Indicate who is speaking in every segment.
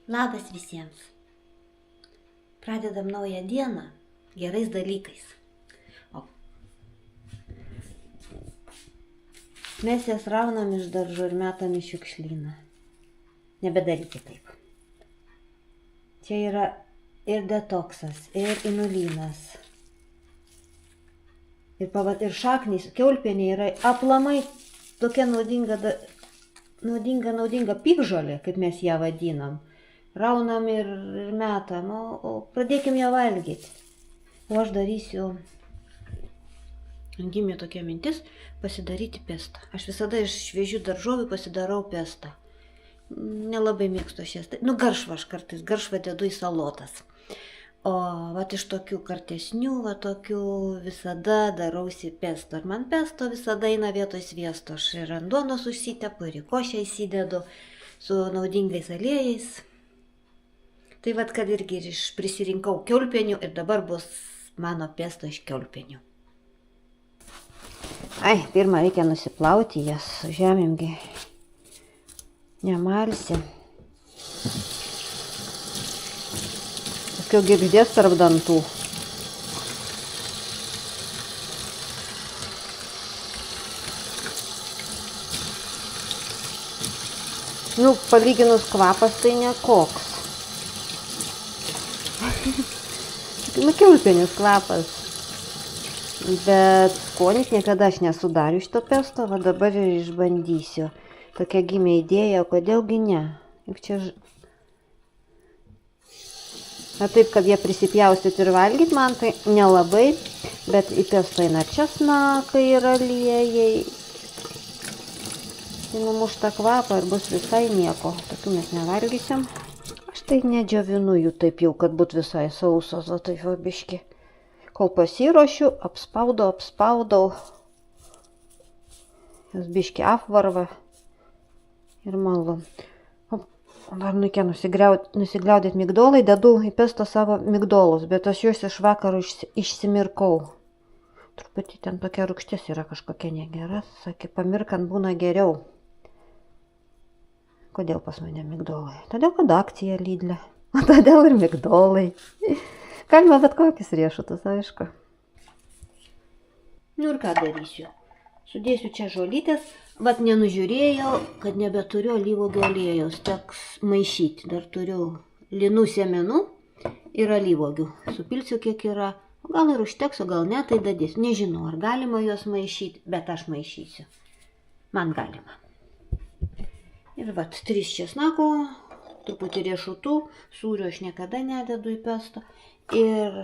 Speaker 1: Labas visiems. Pradedam naują dieną gerais dalykais. Mes jas raunam iš daržo ir metam į šiukšlyną. Nebedarykit taip. Čia yra ir detoksas, ir inulinas. Ir šaknys, kiaulpienė yra aplamai tokia naudinga piktžolė, kaip mes ją vadinam. Raunam ir metam, o pradėkim ją valgyti. O aš darysiu, gimė tokia mintis, pasidaryti pestą. Aš visada iš šviežių daržovių pasidarau pestą. Nelabai mėgstu šias, garšvą aš kartais, garšvą dedu į salotas. O vat iš tokių kartesnių, tokių visada darausi pesto. Ir man pesto visada eina vietoj sviesto. Aš ir ant duonos užsitepu, ir į košę įsidedu su naudingais aliejais. Tai vat, kad irgi prisirinkau kiaulpienių ir dabar bus mano pesto iš kiaulpienių. Pirmą reikia nusiplauti jas, žemėmgi nemalsi. Paskiau girgždės tarp dantų. Palyginus kvapas tai nekoks. Kiaulpienis kvapas. Bet skonis niekada aš nesudariu šito pesto, va dabar ir išbandysiu. Tokia gimė idėja, kodėlgi ne. Juk čia... Taip, kad jie prisipjaustyti ir valgyti man tai nelabai, bet į pesto eina česnakai ir aliejai. Tai numušta kvapą ir bus visai nieko. Tokių mes nevalgysim. Aš tai nedžiovinu jų taip jau, kad būt visai sausos, o taip va biški. Kol pasiruošiu, apspaudau. Jas biški apvarva ir malu. Dar reikia nusigliaudyti migdolai, dedu į pesto savo migdolus, bet aš juos iš vakaro išsimirkau. Truputį ten tokia rūgštis yra kažkokia negera, sakė, pamirkant būna geriau. Kodėl pas mane migdolai? Todėl, kad akcija Lidle. O todėl ir migdolai. Galima bet kokius riešutus, aišku. Ir ką darysiu? Sudėsiu čia žolytės. Vat nenužiūrėjau, kad nebeturiu alyvuogių aliejaus. Teks maišyti. Dar turiu linų sėmenų ir alyvuogių. Supilsiu kiek yra. Gal ir užteks, o gal ne, tai dadėsiu. Nežinau, ar galima juos maišyti, bet aš maišysiu. Man galima. Ir vat 3 česnako, truputį riešutų, sūrio aš niekada nededu į pesto. Ir,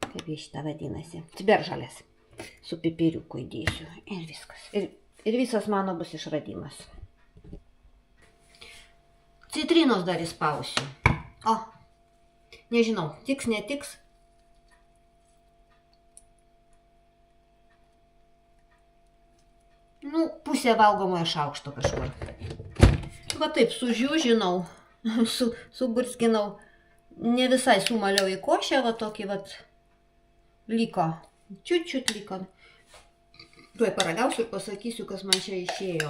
Speaker 1: kaip jis šitą vadinasi, ciberžalės su pipiriuku įdėsiu. Ir viskas. Ir visas mano bus išradimas. Citrinos dar įspausiu. O, nežinau, tiks, netiks. Pusė valgomojo šaukšto kažkur. Va taip, sužiūžinau, suburskinau, ne visai sumaliau į košę, va tokį liko, čiut liko. Tuoj paragausiu ir pasakysiu, kas man čia išėjo.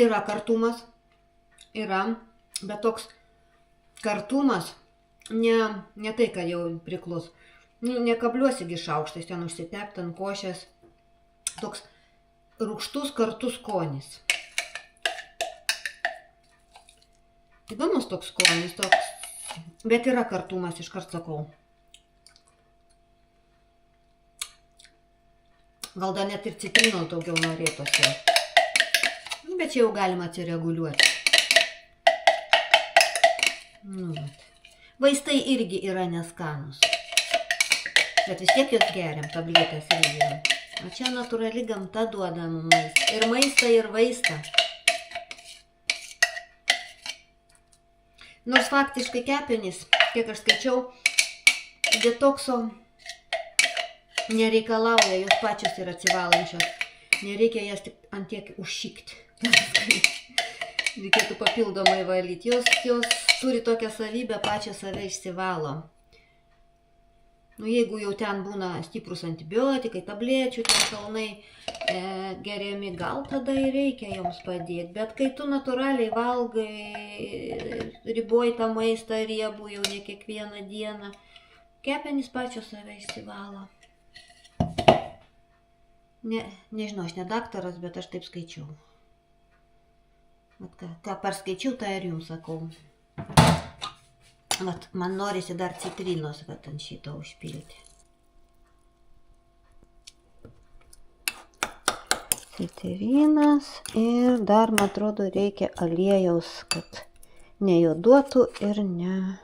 Speaker 1: Yra kartumas, bet toks kartumas, ne tai, kad jau priklus. Nekabliuosigi šaukštais, ten užsitepti ant košės. Toks rūgštus kartus skonis. Įdomus toks skonis, bet yra kartumas, iškart sakau. Gal dar net ir citrinos daugiau norėtųsi. Bet čia jau galima atsireguliuoti. Vaistai irgi yra neskanus. Bet vis tiek jos geriam, tabletės irgi. O čia natūrali gamta duoda mums maistą. Ir maistą, ir vaistą. Nors faktiškai kepenys, kiek aš skaičiau, detokso nereikalauja, jos pačios yra atsivalančios. Nereikia jas tik ant tiek užšikti. Reikėtų papildomai valyti. Jos turi tokią savybę, pačią save išsivalo. Nu, jeigu jau ten būna stiprus antibiotikai, tablečių, ten kalnai geriami, gal tada ir reikia joms padėti. Bet kai tu natūraliai valgai, riboji tą maistą riebų jau ne kiekvieną dieną, kepenys pačios save išsivalo. Nežinau, aš ne daktaras, bet aš taip skaičiau. Vat ką perskaičiau, tai ir jums sakau. Vat, man norisi dar citrinos, vat ant šito užpilti. Citrinas ir dar, man atrodo, reikia aliejaus, kad nejuoduotų ir ne...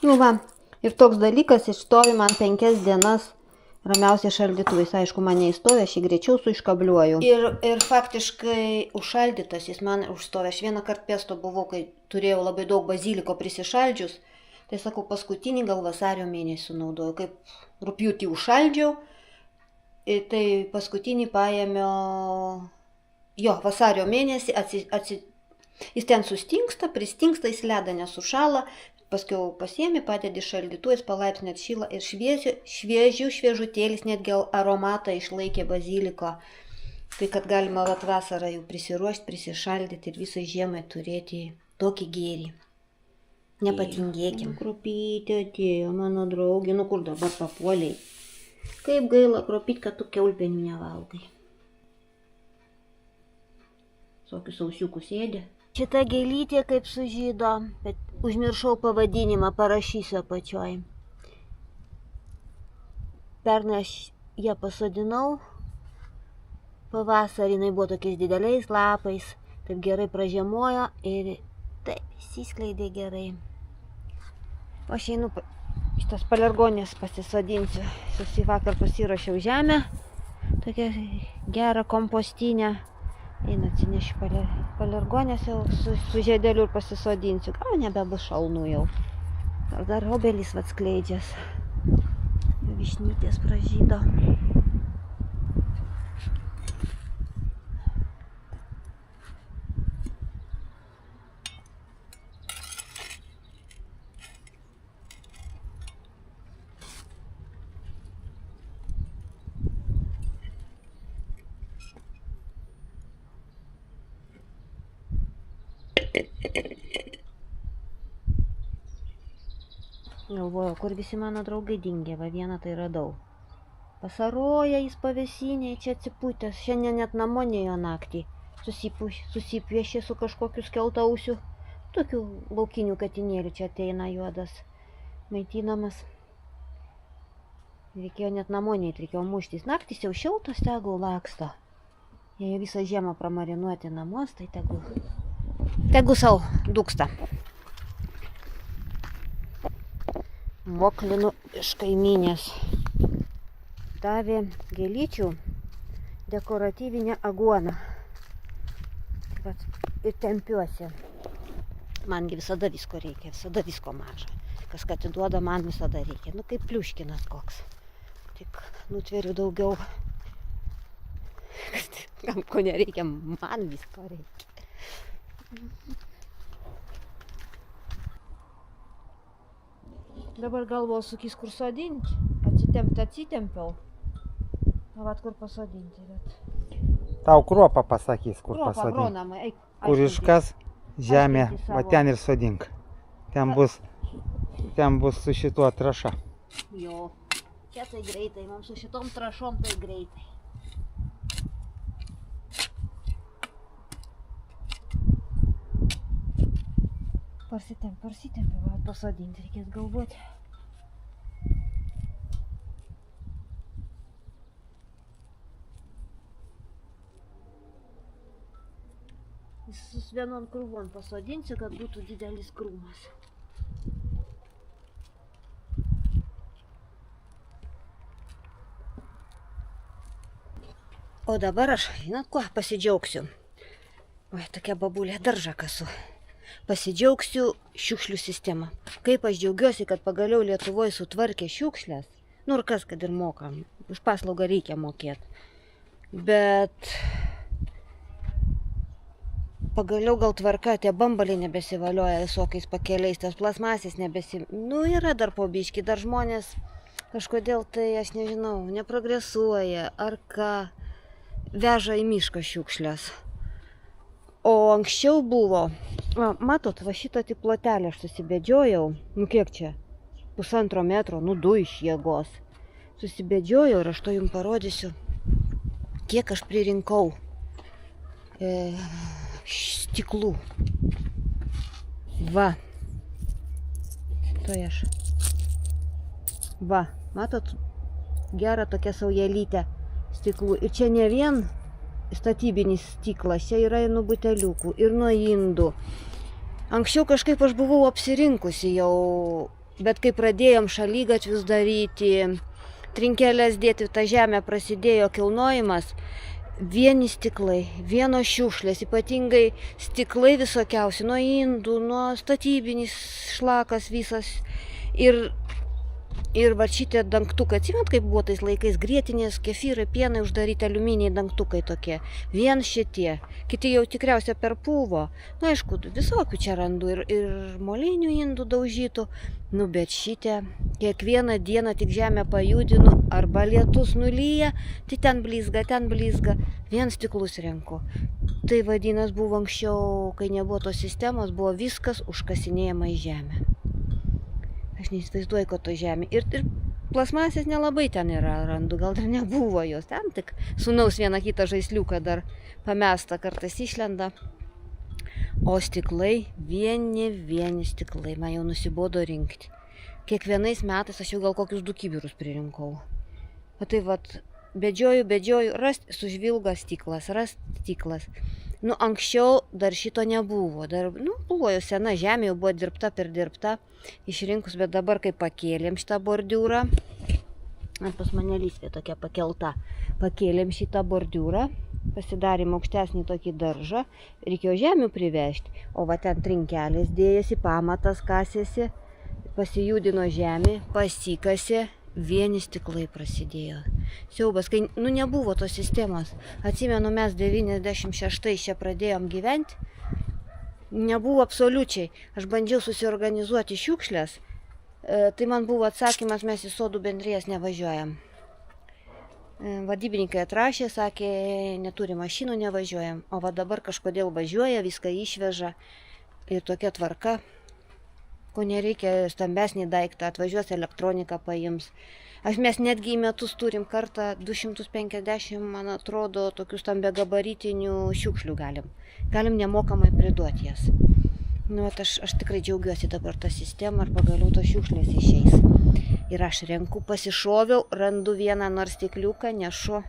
Speaker 1: Nu va. Ir toks dalykas išstovi man 5 dienas ramiausiai šaldytuvais. Aišku, man neįstovi, aš jį greičiau suiškabliuoju. Ir faktiškai užšaldytas jis man užstovi. Aš vieną kartą pesto buvau, kai turėjau labai daug baziliko prisišaldžius. Tai sakau, paskutinį gal vasario mėnesį naudojau. Kaip rugpjūtį užšaldžiau, tai paskutinį paėmiau... Jo, vasario mėnesį jis ten sustingsta, pristingsta, jis ledą nesušala. Paskiau pasiemi, padedi šaldytuvais, palaipsniui atšyla ir šviežutėlis, netgi aromatą išlaikė baziliko. Tai kad galima vat vasarą jau prisiruošti, prisišaldyti ir visai žiemai turėti tokį gėrį. Nepatingėkim. Kruopytė atėjo, mano draugė, nu kur dabar papuoliai. Kaip gaila kruopyt, kad tu kiaulpienių nevalgai. Tokius sausiukus ėdė. Šita gėlytė kaip sužydo, bet užmiršau pavadinimą, parašysiu apačioj. Pernai aš ją pasodinau, pavasarį jinai buvo tokiais dideliais lapais, taip gerai pražiemojo ir taip įsiskleidė gerai. O aš einu šitas palergonės pasisodinsiu, vakar pasiruošiau žemę, tokią gerą kompostinę. Einu atsinešiu palergonės jau su žiedeliu ir pasisodinsiu. Gal nebebus šalnų jau. Gal dar obelys atskleidžias. Višnytės pražydo. Galvoju, kur visi mano draugai dingė, va vieną tai radau. Pasaroja jis pavėsinėje, čia atsipūtęs, šiandien net namo nėjo naktį. Susipiešė su kažkokiu skeltausiu, tokių laukinių katinėlių čia ateina juodas, maitinamas. Reikėjo net namo neit, reikėjo muštis. Naktis jau šiltas, tegul laksto. Jei visą žiemą pramarinuoti namuos, tai tegul sau dūksta. Moklinu iš kaimynės. Davė gėlyčių dekoratyvinę aguoną. Ir tempiuosi. Mangi visada visko reikia, visada visko maža. Kas ką atiduoda, man visada reikia. Nu kaip pliuškinas koks. Tik nutveriu daugiau. Kam ko nereikia, man visko reikia. Dabar galvoju sukis kur sodinti. Atsitempiau. Vat kur pasodinti. Bet...
Speaker 2: Tau kruopą pasakys, kur pasodinti.
Speaker 1: Kruopą, eik.
Speaker 2: Kur iškas žemė, va ten ir sodink. Ten bus su šituo trąša.
Speaker 1: Jo, čia tai greitai, mums su šitom trąšom tai greitai. Parsitempiu, va pasodinti reikės galvoti. Visus vienon krūvon pasodinsiu, kad būtų didelis krūmas. O dabar aš, žinot kuo, pasidžiaugsiu. Oi, tokia babulė daržą kasu. Pasidžiaugsiu šiukšlių sistemą. Kaip aš džiaugiuosi, kad pagaliau Lietuvoje sutvarkė šiukšlės. Nu ir kas, kad ir mokam. Už paslaugą reikia mokėti. Bet pagaliau gal tvarka, tie bambaliai nebesivalioja visokiais pakeliais, tas plasmasės Nu, yra dar po biškį, dar žmonės kažkodėl tai, aš nežinau, neprogresuoja, ar ką, veža į mišką šiukšlės. O anksčiau buvo, matot, va šitą tik plotelę aš susibėdžiojau, nu kiek čia, 1,5 metro, nu 2 iš jėgos. Susibėdžiojau ir aš to jums parodysiu, kiek aš pririnkau stiklų. Va. Tai aš. Va, matot, gera tokia saujelytė stiklų. Ir čia ne vien statybinis stiklas, čia yra ir nuo buteliukų, ir nuo indų. Anksčiau kažkaip aš buvau apsirinkusi jau, bet kai pradėjom šalygatvius daryti, trinkelės dėti, tą žemę prasidėjo kilnojimas, vieni stiklai, vienos šiukšlės, ypatingai stiklai visokiausi, nuo indų, nuo statybinis šlakas visas. Ir va šitie dangtukai, atsimint, kaip buvo tais laikais, grietinės, kefyrai, pienai uždaryti, aliuminiai dangtukai tokie. Vien šitie. Kiti jau tikriausiai perpūvo. Nu, aišku, visokių čia randu ir molinių indų daužytų. Nu, bet šitie, kiekvieną dieną tik žemę pajudinu, arba lietus nulyja, tai ten blizga. Vien stiklus renku. Tai vadinas buvo anksčiau, kai nebuvo tos sistemos, buvo viskas užkasinėjama į žemę. Aš neįsivaizduoju, kad to žemė. Ir plasmasės nelabai ten yra, randu, gal dar nebuvo jos. Ten tik sūnaus vieną kitą žaisliuką dar pamestą kartais išlenda. O stiklai, vieni stiklai, man jau nusibodo rinkti. Kiekvienais metais aš jau gal kokius 2 kibirus pririnkau. O tai vat, bedžioju, rast sužvilga stiklas, rast stiklas. Nu, anksčiau dar šito nebuvo, buvo jau sena žemė, jau buvo dirbta perdirbta, išrinkus, bet dabar kai pakėlėm šitą bordiūrą, pas mane lysvė tokia pakelta, pakėlėm šitą bordiūrą, pasidarėm aukštesnį tokį daržą, reikėjo žemių privežti, o va ten trinkelės dėjasi, pamatas kasėsi, pasijudino žemė, pasikasė, vieni stiklai prasidėjo. Siaubas, kai nebuvo tos sistemos. Atsimenu, mes 96 čia pradėjom gyventi. Nebuvo absoliučiai. Aš bandžiau susiorganizuoti šiukšlės. Tai man buvo atsakymas, mes į sodų bendrijas nevažiuojam. Vadybininkai atrašė, sakė, neturi mašinų, nevažiuojam. O va dabar kažkodėl važiuoja, viską išveža. Ir tokia tvarka. Ko nereikia stambesnį daiktą, atvažiuos elektroniką paims. Mes netgi į metus turim kartą 250, man atrodo, tokių stambiagabaritinių šiukšlių galim. Galim nemokamai priduoti jas. Nu, aš tikrai džiaugiuosi dabar tą sistemą ir pagaliau tos šiukšlės išeis. Ir aš renku, pasišoviau, randu vieną nors stikliuką, nešu,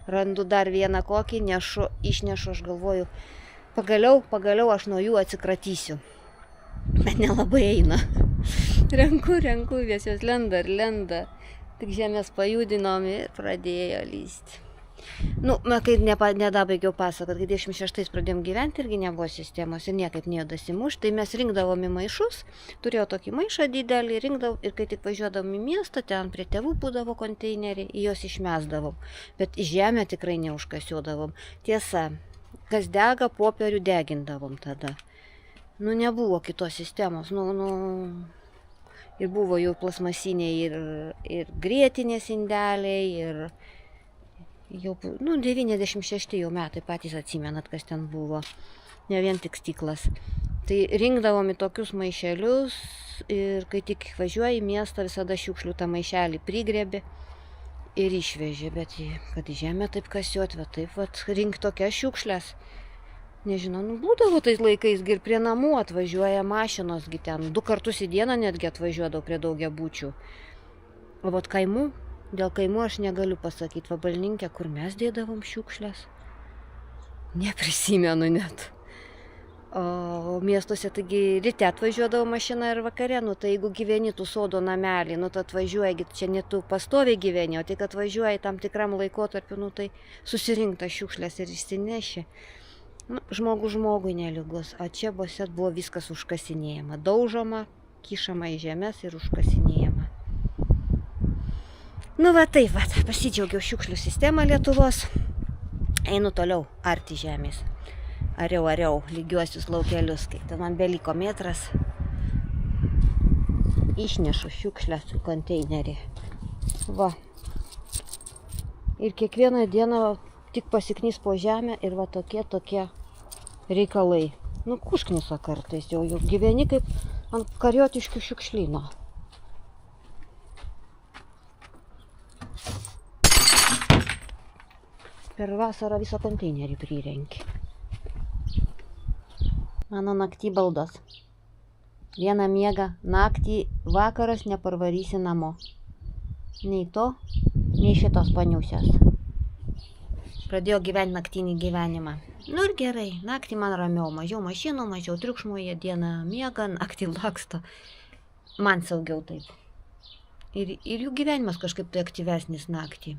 Speaker 1: randu dar vieną kokį, nešu, išnešu, aš galvoju, pagaliau aš nuo jų atsikratysiu. Bet nelabai eina. Renku, vis jos lenda. Tik žemės pajudinom ir pradėjo lysti. Nu, kai nedabaigiau pasakot, kai 26 pradėjom gyventi, irgi nebuvo sistemos ir niekaip neėjo dasimušti, tai mes rinkdavom į maišus, turėjau tokį maišą didelį, rinkdavom ir kai tik važiuodavom į miestą, ten prie tėvų būdavo konteineriai, į juos išmesdavom, bet į žemę tikrai neužkasiuodavom. Tiesa, kas dega, popierių degindavom tada. Nu, nebuvo kitos sistemos, ir buvo jau plasmasiniai ir grietinės indeliai, ir jau, 96 jau metai, patys atsimenat, kas ten buvo, ne vien tik stiklas. Tai rinkdavom į tokius maišelius ir kai tik važiuoji į miestą, visada šiukšlių tą maišelį prigrėbi ir išvežė, bet kad į žemę taip kasiuot, va taip, rink tokias šiukšlės. Nežinau, būdavo tais laikais ir prie namų atvažiuoja mašinos, ten 2 kartus į dieną netgi atvažiuodavo prie daugiabučių. O vat kaimų, dėl kaimų aš negaliu pasakyti, Vabalninke, kur mes dėdavom šiukšlės. Neprisimenu net. O miestuose, taigi ryte atvažiuodavo mašina ir vakare, tai jeigu gyveni tu sodo namelį, tai atvažiuoji, čia ne tu pastoviai gyveni, o tik atvažiuoji tam tikram laikotarpiu, tai susirinkta šiukšlės ir išsineši. Žmogus žmogui nelygus, o čia buvo viskas užkasinėjama, daužoma, kišama į žemės ir užkasinėjama. Nu va taip, va, pasidžiaugiau šiukšlių sistemą Lietuvos. Einu toliau arti žemės. Ariau, lygiuosius laukelius, kai ten man beliko metras. Išnešu šiukšlę su konteinerį. Va. Ir kiekvieną dieną tik pasiknys po žemę ir va tokie reikalai. Nu, kušknisa kartais jau gyveni kaip ant kariotiškių šiukšlyno. Per vasarą visą konteinerį prirenki. Mano naktį baldos. Vieną miegą, naktį vakaras neparvarysi namo. Nei to, nei šitos paniusios. Pradėjau gyventi naktinį gyvenimą. Nu ir gerai, naktį man ramiau, mažiau mašinų, mažiau triukšmo, jie dieną miega, naktį laksto. Man saugiau taip. Ir jų gyvenimas kažkaip tai aktyvesnis naktį.